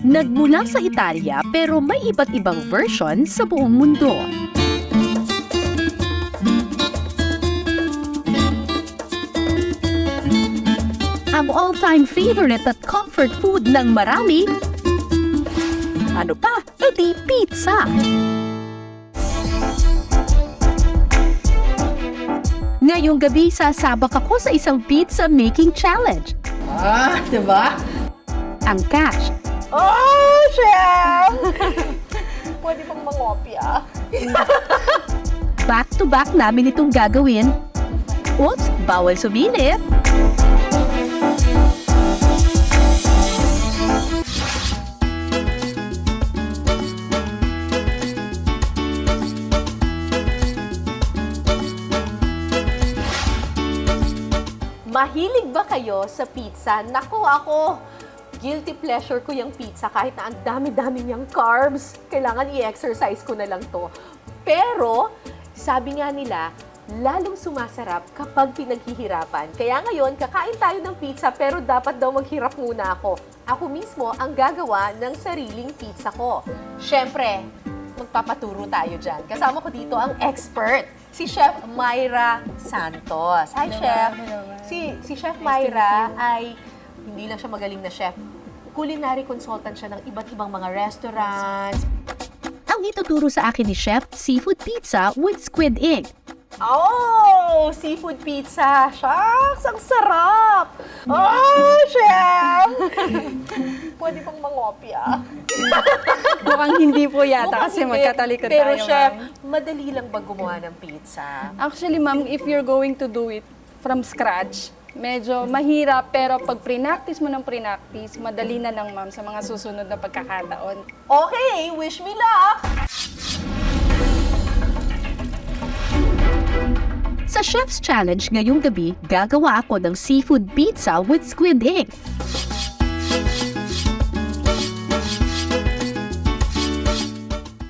Nagmula sa Italia pero may iba't ibang version sa buong mundo. Ang all-time favorite at comfort food ng marami, ano pa? Edi pizza! Ngayong gabi, sasabak ako sa isang pizza making challenge. Diba? Ang catch, Oh, chef! Pwede pang mangopya. back-to-back namin itong gagawin. Oops, bawal sumilip. Mahilig ba kayo sa pizza? Nako, ako, guilty pleasure ko yung pizza kahit na ang dami-dami niyang carbs. Kailangan i-exercise ko na lang to. Pero, sabi nga nila, lalong sumasarap kapag pinaghihirapan. Kaya ngayon, kakain tayo ng pizza pero dapat daw maghirap muna ako. Ako mismo ang gagawa ng sariling pizza ko. Siyempre, magpapaturo tayo dyan. Kasama ko dito ang expert, si Chef Myra Santos. Hi, Chef! Si Chef Myra ay hindi lang siya magaling na chef. Culinary consultant siya ng iba't ibang mga restaurants. Ang ituturo sa akin ni Chef, seafood pizza with squid ink. Oh! Seafood pizza! Shucks! Ang sarap! Oh, chef! Pwede pang mangopya. Mukhang hindi po yata Mukhang kasi hindi. magkatalikod Pero tayo, chef, ma'am. madali lang ba gumawa ng pizza? Actually, ma'am, if you're going to do it from scratch, medyo mahirap, pero pag pre-practice mo ng pre-practice, madali na lang, ma'am, sa mga susunod na pagkakataon. Okay, wish me luck! Sa Chef's Challenge ngayong gabi, gagawa ako ng seafood pizza with squid ink.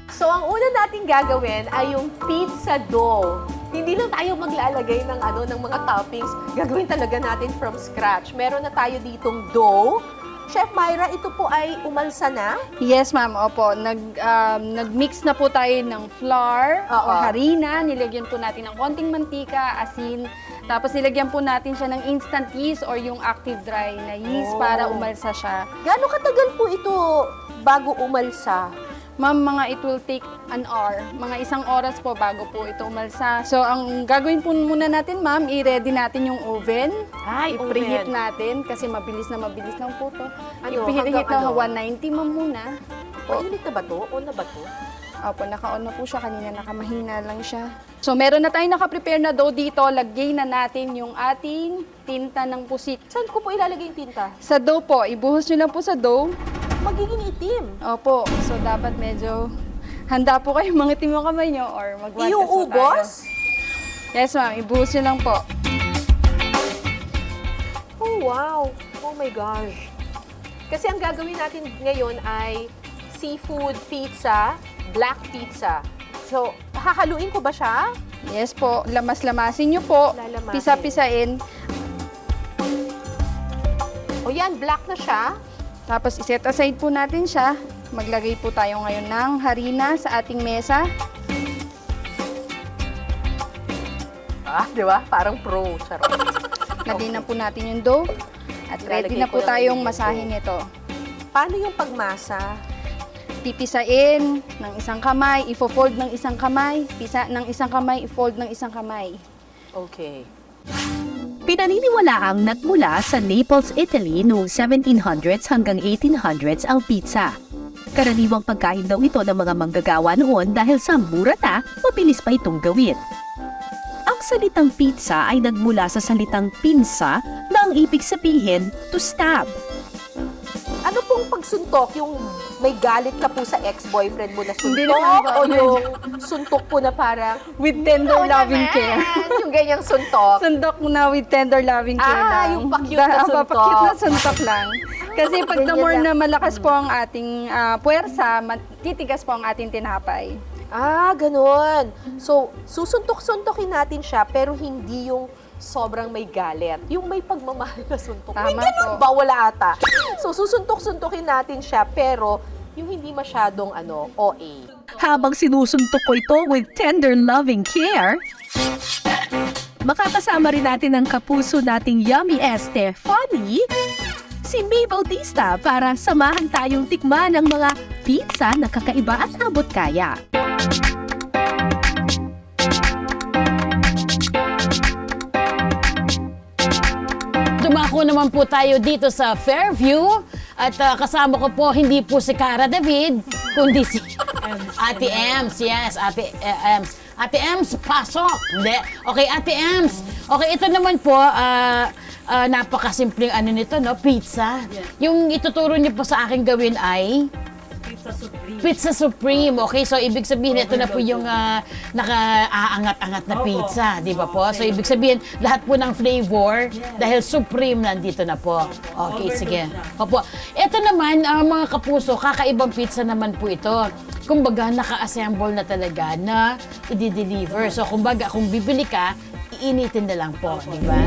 So, ang una nating gagawin ay yung pizza dough. Hindi lang tayo maglalagay ng mga toppings. Gagawin talaga natin from scratch. Meron na tayo ditong dough. Chef Myra, ito po ay umalsa na. Yes, ma'am. Opo. Nag-mix na po tayo ng flour Oo. o harina. Nilagyan po natin ng konting mantika, asin. Tapos nilagyan po natin siya ng instant yeast or yung active dry na yeast para umalsa siya. Gaano katagal po ito bago umalsa? Ma'am, it will take an hour. Mga 1 oras po bago po ito umalsa. So, ang gagawin po muna natin, ma'am, i-ready natin yung oven. Ay, I-preheat oven. natin kasi mabilis na lang po to. Ano, I-preheat hanggang na ano? 190, ma'am, muna. Mainit na ba to? O na ba to? Opo, naka-on na po siya. Kanina nakamahina lang siya. So, meron na tayong naka-prepare na dough dito. Lagay na natin yung ating tinta ng pusit. Saan ko po ilalagay yung tinta? Sa dough po, ibuhos nyo lang po sa dough. Magiging itim. Opo, so dapat medyo handa po kayo mangitim yung kamay nyo or mag-one Yung test po tayo. ubos? Yes, ma'am. Ibuhos nyo lang po. Oh, wow. Oh my gosh. Kasi ang gagawin natin ngayon ay seafood pizza, black pizza. So, hahaluin ko ba siya? Yes po. Lamas-lamasin nyo po. Lalamasin. Pisa-pisain. O yan, black na siya. Tapos iset aside po natin siya. Maglagay po tayo ngayon ng harina sa ating mesa. Di ba? Parang pro. Charot. Lagay na po natin yung dough. At ready Ilalagay na ko po lang tayong yung masahin ito. Paano yung pagmasa? Pipisain ng isang kamay, ifo-fold ng isang kamay, pisa ng isang kamay, i-fold ng isang kamay. Okay. Pinaniniwalaang nagmula sa Naples, Italy noong 1700s hanggang 1800s ang pizza. Karaniwang pagkain daw ito ng mga manggagawa noon dahil sa mura na, mabilis pa itong gawin. Ang salitang pizza ay nagmula sa salitang pinsa na ang ibig sabihin to stab. Ano pong pagsuntok? Yung may galit ka po sa ex-boyfriend mo na Hindi suntok? naman po. O yung suntok po na parang, With tender loving care. yung ganyang suntok? Sundok na with tender loving care Ah, lang. yung pa-cute na suntok. Pa-cute na suntok lang. Kasi pag the Ganyan more lang. na malakas po ang ating puwersa, titigas po ang ating tinapay. Ah, ganun. So, susuntok-suntokin natin siya, pero hindi yung sobrang may galit. Yung may pagmamahal na suntok. May Tama ganun po. ba? Wala ata. So, susuntok-suntokin natin siya, pero yung hindi masyadong OA. Habang sinusuntok ko ito with tender loving care, makakasama rin natin ang kapuso nating yummy Estefany, si May Bautista, para samahan tayong tikman ng mga pizza na kakaiba at abot kaya. Dumako naman po tayo dito sa Fairview at kasama ko po hindi po si Cara David, kundi si Ate Ems. Yes, Ate Ems. Ate Ems, pasok! Hindi. Okay, Ate Ems. Okay, ito naman po, napakasimpleng ano nito, no? Pizza. Yung ituturo niyo po sa akin gawin ay? Pizza Supreme. Okay, so ibig sabihin, ito na po yung naka-aangat-angat na pizza, di ba po? So ibig sabihin, lahat po ng flavor, dahil Supreme nandito na po. Okay, sige. Opo. Ito naman, mga kapuso, kakaibang pizza naman po ito. Kumbaga, naka-assemble na talaga na i-deliver. So kumbaga, kung bibili ka, iinitin na lang po, di ba?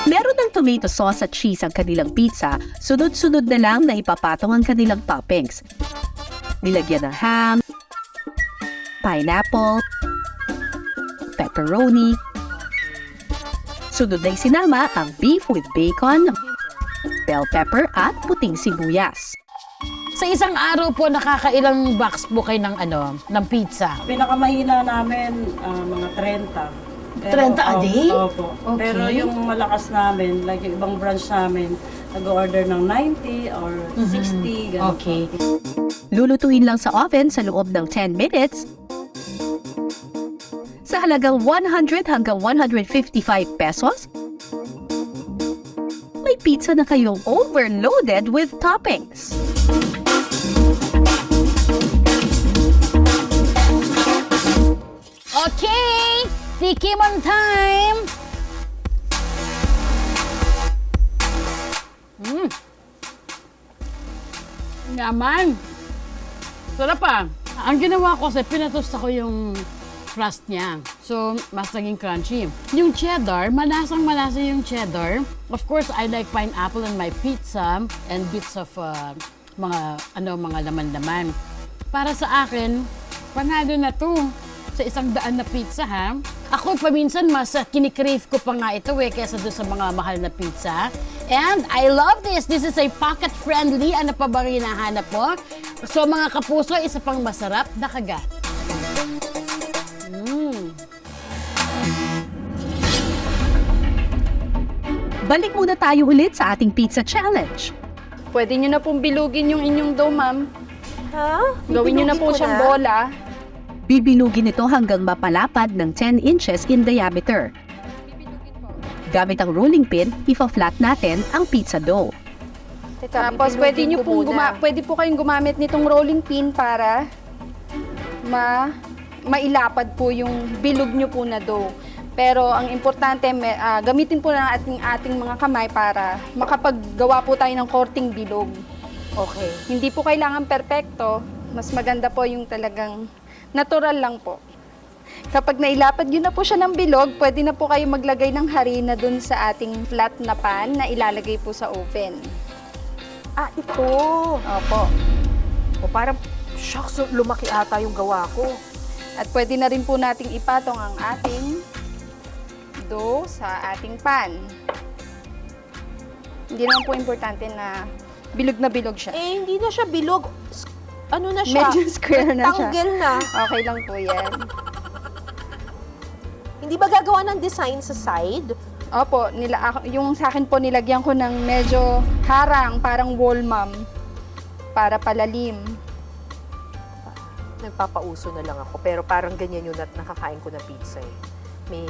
Meron ng tomato sauce at cheese ang kanilang pizza, sunod-sunod na lang na ipapatong ang kanilang toppings. Nilagyan ng ham, pineapple, pepperoni. Sunod na isinama ang beef with bacon, bell pepper at puting sibuyas. Sa isang araw po, nakakailang box po kayo ng pizza? Pinakamahina namin, mga 30. 30 a day? Opo. Okay. Pero yung malakas namin, like yung ibang branch namin, nag-order ng 90 or 60, ganun. Okay. Lulutuin lang sa oven sa loob ng 10 minutes sa halagang 100 hanggang 155 pesos. May pizza na kayong overloaded with toppings. Okay! Tikimon time! Yaman! Sarap pa! Ang ginawa ko kasi pinatosta ko yung crust niya. So, mas naging crunchy. Yung cheddar, malasang-malasa yung cheddar. Of course, I like pineapple on my pizza and bits of mga laman-laman. Para sa akin, panalo na to sa 100 na pizza, ha? Ako, paminsan, mas kinikrave ko pa nga ito kesa doon sa mga mahal na pizza. And I love this. This is a pocket-friendly. Ano pa bang hinahanap po? So, mga kapuso, isa pang masarap na kagat. Balik muna tayo ulit sa ating pizza challenge. Pwede nyo na pong bilugin yung inyong dough, ma'am. Ha? Gawin nyo na po Binugin ko siyang bola. Bibilugin ito hanggang mapalapad ng 10 inches in diameter. Gamit ang rolling pin, ipa-flat natin ang pizza dough. Teka, Tapos pwede bibinugin nyo ko pong muna. pwede po kayong gumamit nitong rolling pin para mailapad po yung bilog nyo po na dough. Pero ang importante, gamitin po na ating mga kamay para makapaggawa po tayo ng korting bilog. Okay. Hindi po kailangan perpekto, mas maganda po yung talagang natural lang po. Kapag nailapad yun na po siya ng bilog, pwede na po kayo maglagay ng harina dun sa ating flat na pan na ilalagay po sa oven. Ah, ito. Opo. O parang, shucks, lumaki ata yung gawa ko. At pwede na rin po nating ipatong ang ating dough sa ating pan. Hindi naman po importante na bilog siya. Eh, hindi na siya bilog. Ano na siya? Medyo square na siya. Rectangle na. Okay lang po yan. Hindi ba gagawa ng design sa side? Opo, yung sa akin po nilagyan ko ng medyo harang, parang wall ma'am, para palalim. Nagpapauso na lang ako, pero parang ganyan yung nakakain ko ng pizza eh. May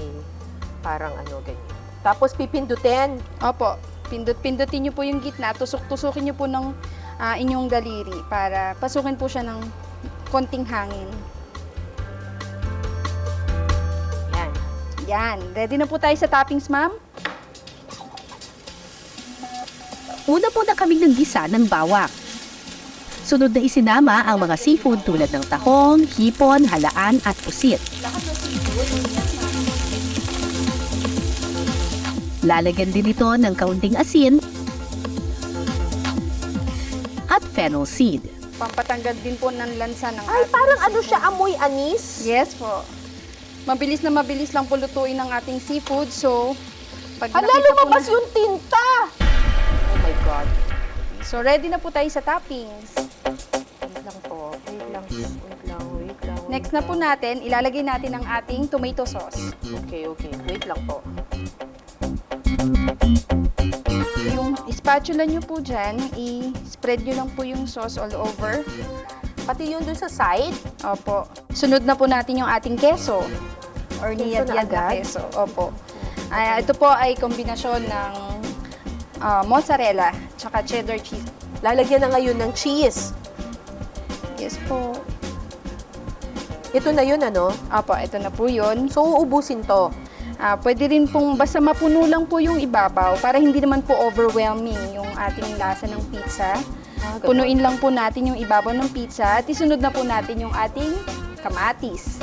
parang ganyan. Tapos pipindutin. Opo, pindutin niyo po yung gitna, tusok-tusukin niyo po ng inyong daliri para pasukin po siya ng konting hangin. Yan. Yan, ready na po tayo sa toppings, ma'am? Una po na kaming naggisa ng bawang. Sunod na isinama ang mga seafood tulad ng tahong, hipon, halaan at pusit. Lalagyan din ito ng kaunting asin at fennel seed. Pampatanggal din po ng lansa ng Ay, ating parang ano seafood. siya, amoy anis. Yes po. Mabilis na mabilis lang po lutuin ang ating seafood. So, pag Hala, nakita po lumabas na- yung tinta! Oh my God. So, ready na po tayo sa toppings. Wait lang po. Wait lang. Next na po natin, ilalagay natin ang ating tomato sauce. Okay. Wait lang po. Yung spatula nyo po dyan, i-spread nyo lang po yung sauce all over. Pati yun dun sa side. Opo. Sunod na po natin yung ating keso. Or Keso na niyad-yad na agad? keso. Opo. Ito po ay kombinasyon ng mozzarella tsaka cheddar cheese. Lalagyan na ngayon ng cheese. Yes po. Ito na yun, ano? Opo, ito na po yun. So, uubusin to. Pwede rin pong basta mapuno lang po yung ibabaw para hindi naman po overwhelming yung ating lasa ng pizza. Ganun. Punuin lang po natin yung ibabaw ng pizza at isunod na po natin yung ating kamatis.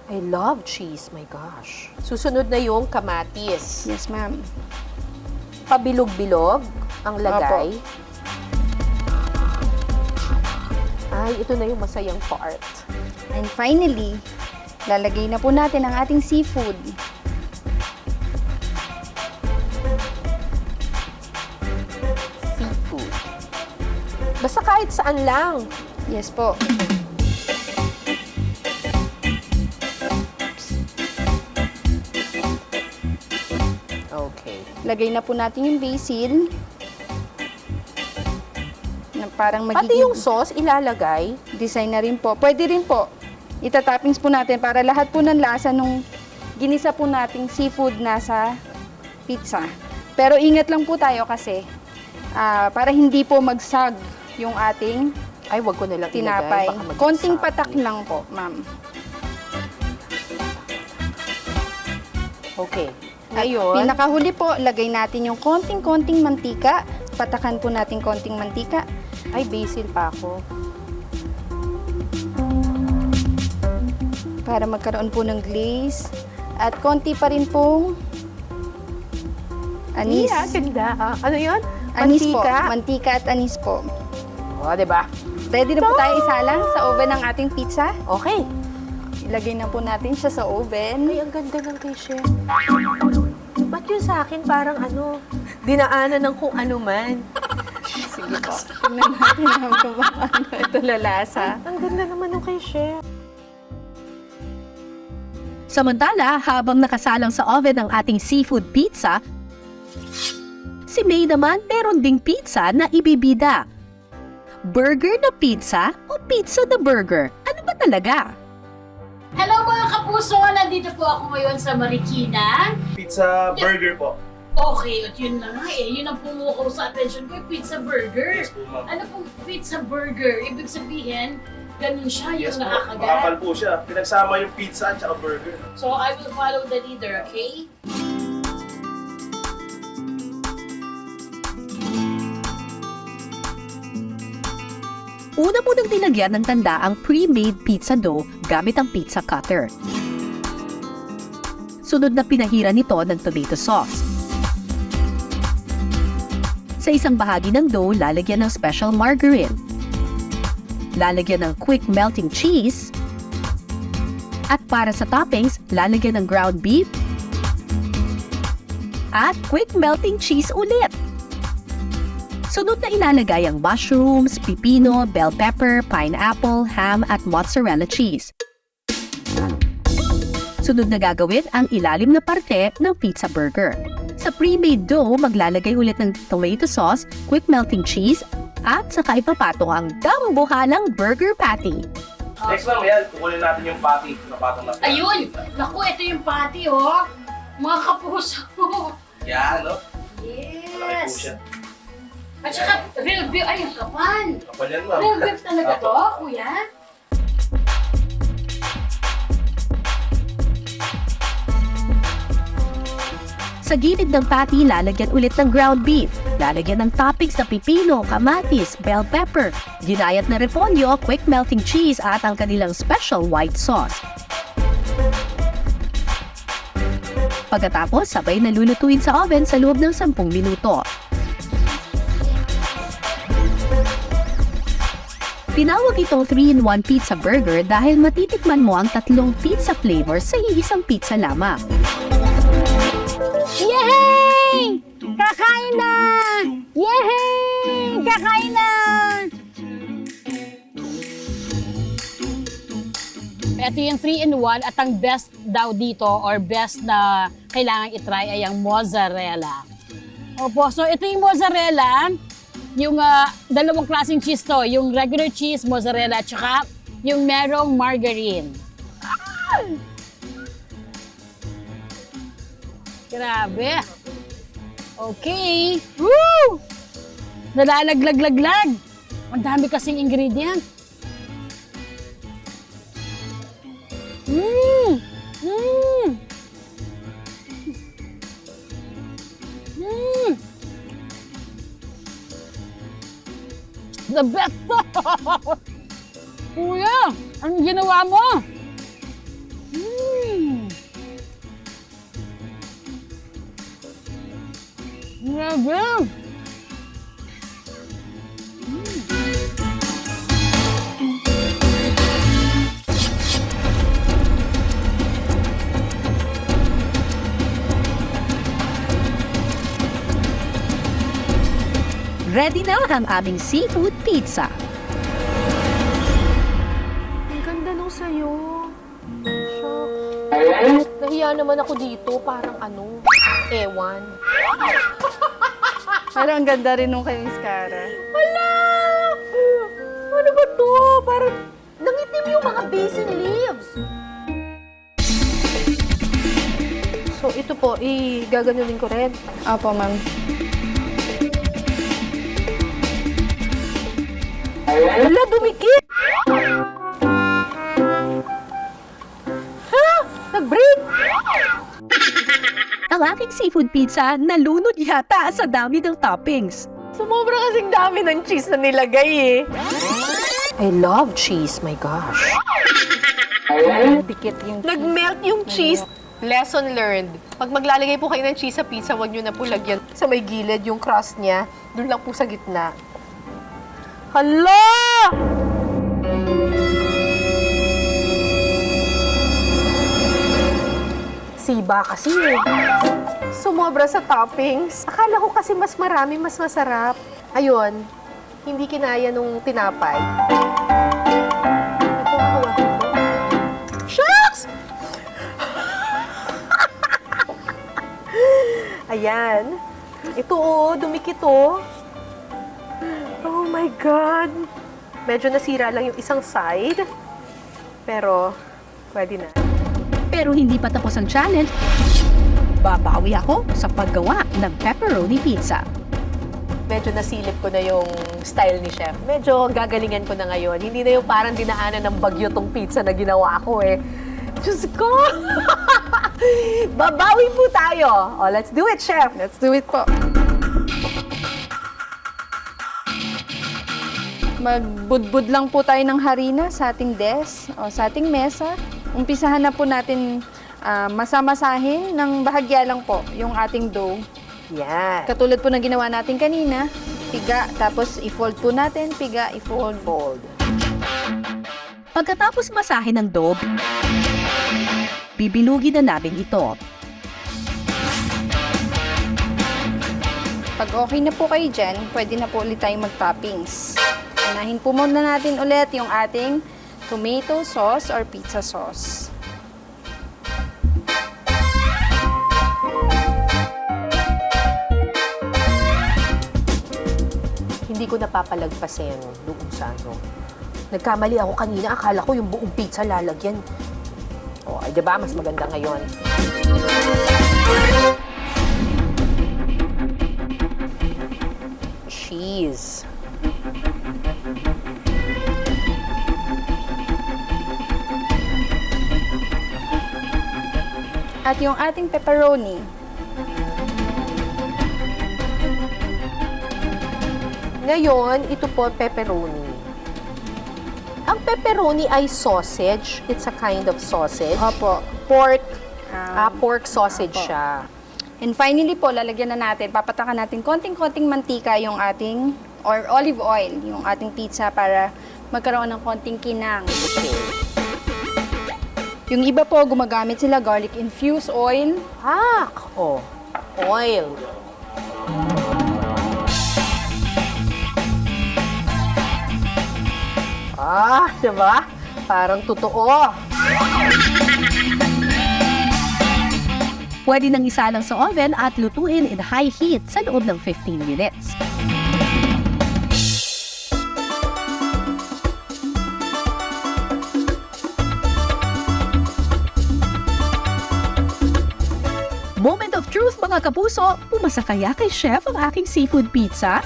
I love cheese, my gosh. Susunod na yung kamatis. Yes, ma'am. Pabilog-bilog ang lagay. Ay, ito na yung masayang part. And finally, lalagay na po natin ang ating seafood. Seafood. Basta kahit saan lang. Yes po. Okay. Lagay na po natin yung basil. Na parang Pati magiging yung sauce ilalagay. design na rin po. Pwede rin po. Itatoppings po natin para lahat po ng lasa nung ginisa po nating seafood nasa pizza. Pero ingat lang po tayo kasi para hindi po magsag yung ating Ay, wag ko na lang tinapay. ilagay. Baka maging Konting soggy. patak lang po, ma'am. Okay. At Ngayon, pinakahuli po, lagay natin yung konting-konting mantika. Patakan po natin konting mantika. ay basil pa ako. Para magkaroon po ng glaze. At konti pa rin pong anis. Yeah, ganda. Ano yun? Anis po. Mantika? Mantika at anis po. O, diba? Ready na po tayo isalang sa oven ng ating pizza. Okay. Ilagay na po natin siya sa oven. Ay, ang ganda ng kay Chef. Ba't yun sa akin parang ano, dinaanan ng kung ano man. Sige po. Tingnan natin kung paano ito lalasa. Ang ganda naman ng kay Chef. Samantala, habang nakasalang sa oven ang ating seafood pizza, si May naman meron ding pizza na ibibida. Burger na pizza o pizza na burger? Ano ba talaga? Hello mga kapuso! Nandito po ako ngayon sa Marikina. Pizza burger po. Okay, at yun na nga eh. Yun ang pumukaw sa attention ko, yung pizza burger. Yes po, ma'am. Ano pong pizza burger? Ibig sabihin, ganun siya, Yes yung po, nakakagat. makapal po siya. Pinagsama yung pizza at saka burger. So, I will follow the leader, okay? Una mo nang dinagyan ng tanda ang pre-made pizza dough gamit ang pizza cutter. Sunod na pinahira nito ng tomato sauce. Sa isang bahagi ng dough, lalagyan ng special margarine. Lalagyan ng quick melting cheese. At para sa toppings, lalagyan ng ground beef. At quick melting cheese ulit. Sunod na ilalagay ang mushrooms, pipino, bell pepper, pineapple, ham at mozzarella cheese. Sunod na gagawin ang ilalim na parte ng pizza burger. Sa pre-made dough, maglalagay ulit ng tomato sauce, quick melting cheese, at saka ipapatong ang dambuhalang burger patty. Next lang yan, kukunin natin yung patty na patong na. Ayun! Naku, ito yung patty, oh! Mga kapuso! Yan, no? Malaki po Yes! siya. At saka, real beef, ay, ang kapan! Kapal yan, ma'am. Real beef talaga to, kuya? Sa gilid ng patty, lalagyan ulit ng ground beef. Lalagyan ng toppings na pipino, kamatis, bell pepper, ginayat na repolyo, quick melting cheese at ang kanilang special white sauce. Pagkatapos, sabay na lulutuin sa oven sa loob ng 10 minuto. Tinawag itong 3-in-1 pizza burger dahil matitikman mo ang 3 pizza flavors sa iisang pizza lamang. Yay! Kakain na! Yay! Kakain na! Ito yung 3-in-1 at ang best daw dito or best na kailangan itry ay ang mozzarella. Opo, so ito yung mozzarella. Yung dalawang klaseng cheese to, yung regular cheese, mozzarella, at saka yung merong margarine. Ah! Grabe. Okay. Woo! Nalalaglag-laglag. Ang dami kasing ingredient. Mmm! Mmm! Mmm! The best! Kuya, anong ginawa mo? Mmm! Grabe! Ready na ang aming seafood pizza. Ang ganda nung sa'yo. Shucks. Nahiya naman ako dito, parang ewan. Parang ang ganda rin nung kay Miss Cara. Hala! Ano ba to? Parang nangitim yung mga basil leaves. So ito po, gaganunin ko rin. Opo, ma'am. Hala, dumikit! Ha? Nag-break! Ang aking seafood pizza nalunod yata sa dami ng toppings. Sumobra kasing dami ng cheese na nilagay eh. I love cheese, my gosh. Dikit yung Nag-melt yung cheese. Lesson learned. Pag maglalagay po kayo ng cheese sa pizza, huwag nyo na po lagyan sa may gilid yung crust niya. Doon lang po sa gitna. Hala! Siba kasi eh. Sumobra sa toppings. Akala ko kasi mas marami, mas masarap. Ayun, hindi kinaya nung tinapay. Ito, hawakan ko. Shucks! Ayan. Ito dumikit oh. Oh my God. Medyo nasira lang yung isang side. Pero, pwede na. Pero hindi pa tapos ang challenge. Babawi ako sa paggawa ng pepperoni pizza. Medyo nasilip ko na yung style ni Chef. Medyo gagalingan ko na ngayon. Hindi na yung parang dinaanan ng bagyo tong pizza na ginawa ko eh. Diyos ko! Babawi po tayo. Oh, let's do it, Chef. Let's do it po. Magbudbud lang po tayo ng harina sa ating desk o sa ating mesa. Umpisahan na po natin masamasahin ng bahagya lang po yung ating dough. Yan. Katulad po ng ginawa natin kanina, piga, tapos i-fold po natin, piga, i-fold. Fold. Pagkatapos masahin ng dough, bibilugin na namin ito. Pag okay na po kayo dyan, pwede na po ulit tayong mag-toppings. Unahin po muna natin ulit yung ating tomato sauce or pizza sauce. Hindi ko napapalagpasin doon sa Nagkamali ako kanina. Akala ko yung buong pizza lalagyan. O, ay diba? Mas maganda ngayon. Cheese. At yung ating pepperoni. Ngayon, ito po pepperoni. Ang pepperoni ay sausage. It's a kind of sausage. Opo. Pork. Um, Pork sausage Opo. siya. And finally po, lalagyan na natin, papatakan natin konting-konting mantika yung ating, or olive oil, yung ating pizza para magkaroon ng konting kinang. Okay. Yung iba po, gumagamit sila garlic infused oil. Oil. Diba? Parang totoo. Pwede nang isalang sa oven at lutuin in high heat sa loob ng 15 minutes. Moment of truth mga kapuso, pumasa kaya kay Chef ang aking seafood pizza?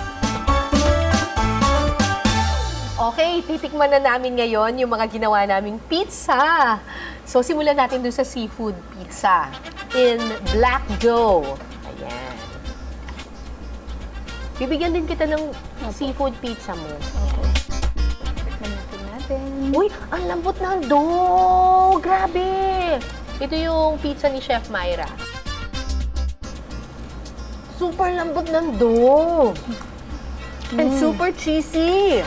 Okay, titikman na namin ngayon yung mga ginawa naming pizza. So, simulan natin dun sa seafood pizza in black dough. Ayan. Bibigyan din kita ng seafood pizza mo. Manapin natin. Uy, ang lambot ng dough! Grabe! Ito yung pizza ni Chef Myra. Super lambot ng dough! And super cheesy!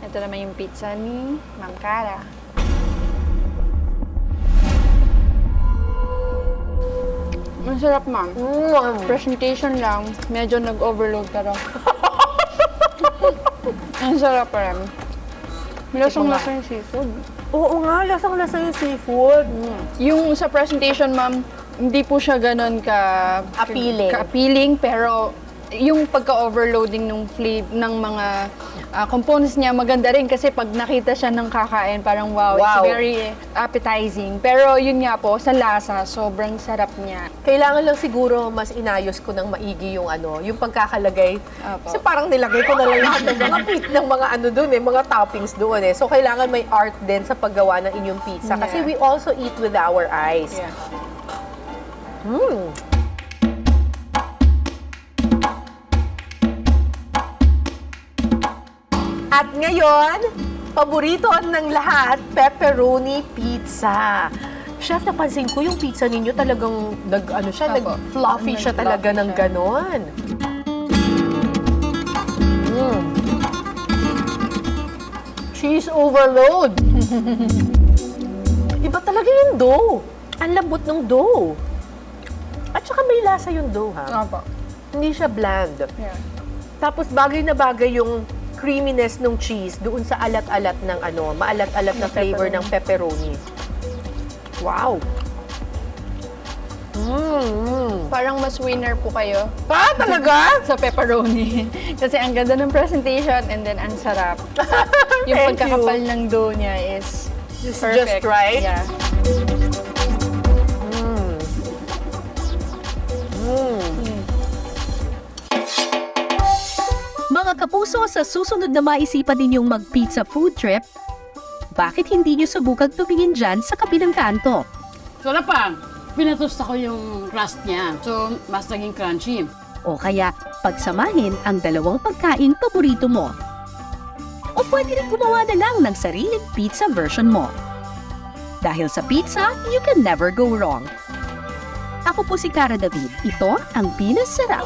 Ito naman yung pizza ni Ma'am Cara. Ang sarap, ma'am. Presentation lang, medyo nag-overload ka raw. Ang sarap pa rin. Lasang-lasa yung seafood. Oo nga, lasang-lasa yung seafood. Yung sa presentation, ma'am, hindi po siya ganun ka-appealing, pero yung pagka-overloading ng mga components niya, maganda rin kasi pag nakita siya ng kakain, parang wow, it's very appetizing. Pero yun nga po, sa lasa, sobrang sarap niya. Kailangan lang siguro mas inayos ko ng maigi yung yung pagkakalagay. Opo. Kasi parang nilagay ko na lang lahat ng mga ng mga doon mga toppings doon So kailangan may art din sa paggawa ng inyong pizza. Yeah. Kasi we also eat with our eyes. Yeah. At ngayon, paborito ng lahat, pepperoni pizza. Chef, napansin ko yung pizza ninyo talagang nag-fluffy siya talaga Fluffy ng siya. ganon. Cheese overload. Iba talaga yung dough. Ang lambot ng dough. At saka may lasa yung dough, ha? Opo. Hindi siya bland. Yeah. Tapos bagay na bagay yung creaminess ng cheese doon sa alat-alat ng maalat-alat na flavor ng pepperoni. Wow! Parang mas winner po kayo Talaga? sa pepperoni. Kasi ang ganda ng presentation and then ang sarap. Yung Thank pagkakapal ng dough niya is It's perfect. just right? Yeah. Mga kapuso, sa susunod na maisipan ninyong mag-pizza food trip, bakit hindi nyo subukang tumingin dyan sa kabilang kanto? Sarap pa. Pinatosta ko yung crust niya. So, mas naging crunchy. O kaya, pagsamahin ang dalawang pagkaing paborito mo. O pwede rin gumawa na lang ng sariling pizza version mo. Dahil sa pizza, you can never go wrong. Ako po si Cara David. Ito ang Pinas Sarap.